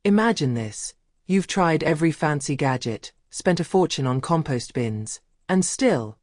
Imagine this. You've tried every fancy gadget, spent a fortune on compost bins, and still,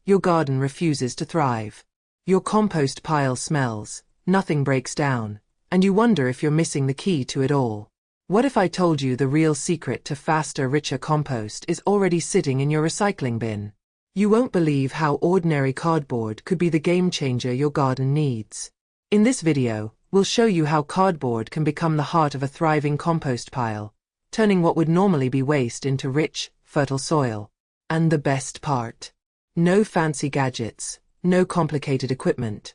your garden refuses to thrive. Your compost pile smells, nothing breaks down, and you wonder if you're missing the key to it all. What if I told you the real secret to faster, richer compost is already sitting in your recycling bin? You won't believe how ordinary cardboard could be the game changer your garden needs. In this video, we'll show you how cardboard can become the heart of a thriving compost pile, turning what would normally be waste into rich, fertile soil. And the best part? No fancy gadgets, no complicated equipment.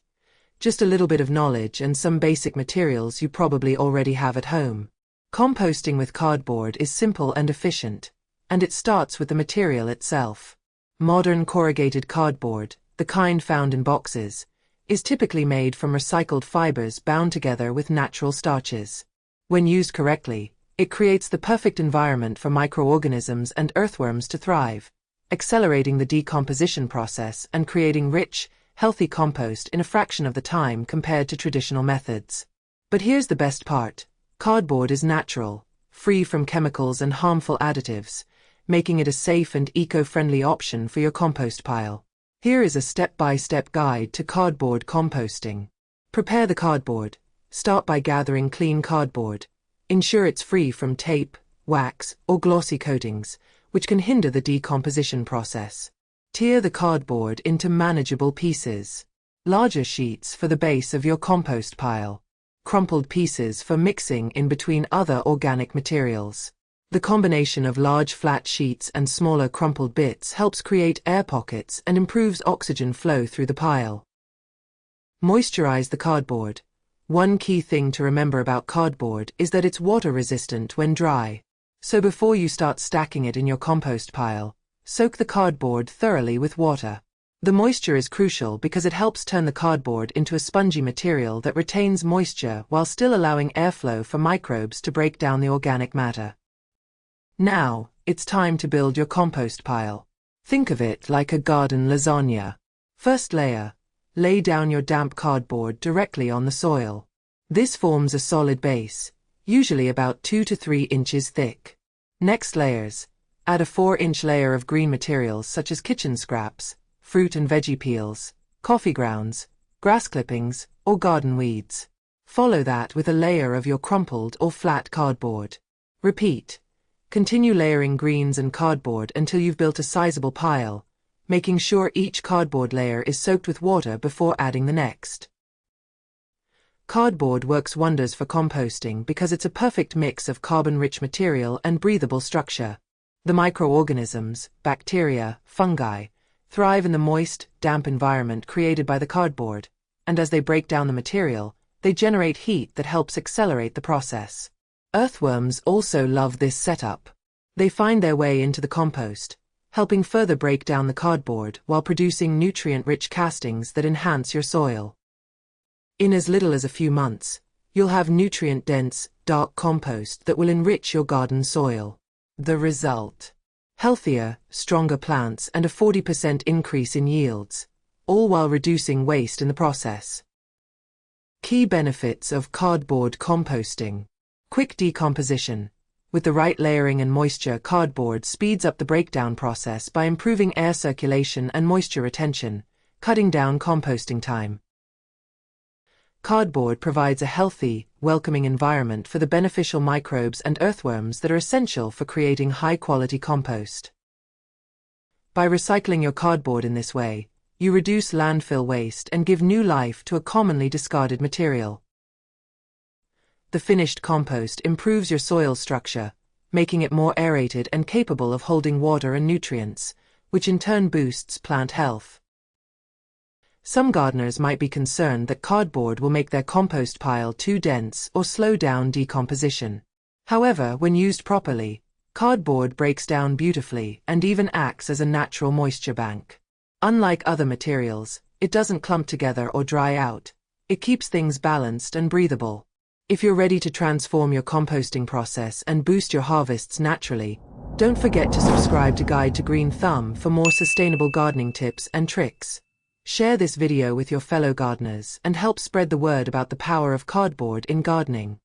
Just a little bit of knowledge and some basic materials you probably already have at home. Composting with cardboard is simple and efficient, and it starts with the material itself. Modern corrugated cardboard, the kind found in boxes, is typically made from recycled fibers bound together with natural starches. When used correctly, it creates the perfect environment for microorganisms and earthworms to thrive, accelerating the decomposition process and creating rich, healthy compost in a fraction of the time compared to traditional methods. But here's the best part. Cardboard is natural, free from chemicals and harmful additives, making it a safe and eco-friendly option for your compost pile. Here is a step-by-step guide to cardboard composting. Prepare the cardboard. Start by gathering clean cardboard. Ensure it's free from tape, wax, or glossy coatings, which can hinder the decomposition process. Tear the cardboard into manageable pieces. Larger sheets for the base of your compost pile. Crumpled pieces for mixing in between other organic materials. The combination of large flat sheets and smaller crumpled bits helps create air pockets and improves oxygen flow through the pile. Moisturize the cardboard. One key thing to remember about cardboard is that it's water resistant when dry. So before you start stacking it in your compost pile, soak the cardboard thoroughly with water. The moisture is crucial because it helps turn the cardboard into a spongy material that retains moisture while still allowing airflow for microbes to break down the organic matter. Now, it's time to build your compost pile. Think of it like a garden lasagna. First layer. Lay down your damp cardboard directly on the soil. This forms a solid base, usually about 2 to 3 inches thick. Next layers. Add a 4-inch layer of green materials such as kitchen scraps, fruit and veggie peels, coffee grounds, grass clippings, or garden weeds. Follow that with a layer of your crumpled or flat cardboard. Repeat. Continue layering greens and cardboard until you've built a sizable pile, making sure each cardboard layer is soaked with water before adding the next. Cardboard works wonders for composting because it's a perfect mix of carbon-rich material and breathable structure. The microorganisms, bacteria, fungi, thrive in the moist, damp environment created by the cardboard, and as they break down the material, they generate heat that helps accelerate the process. Earthworms also love this setup. They find their way into the compost, helping further break down the cardboard while producing nutrient-rich castings that enhance your soil. In as little as a few months, you'll have nutrient-dense, dark compost that will enrich your garden soil. The result? Healthier, stronger plants and a 40% increase in yields, all while reducing waste in the process. Key benefits of cardboard composting. Quick decomposition. With the right layering and moisture, cardboard speeds up the breakdown process by improving air circulation and moisture retention, cutting down composting time. Cardboard provides a healthy, welcoming environment for the beneficial microbes and earthworms that are essential for creating high-quality compost. By recycling your cardboard in this way, you reduce landfill waste and give new life to a commonly discarded material. The finished compost improves your soil structure, making it more aerated and capable of holding water and nutrients, which in turn boosts plant health. Some gardeners might be concerned that cardboard will make their compost pile too dense or slow down decomposition. However, when used properly, cardboard breaks down beautifully and even acts as a natural moisture bank. Unlike other materials, it doesn't clump together or dry out. It keeps things balanced and breathable. If you're ready to transform your composting process and boost your harvests naturally, don't forget to subscribe to Guide to Green Thumb for more sustainable gardening tips and tricks. Share this video with your fellow gardeners and help spread the word about the power of cardboard in gardening.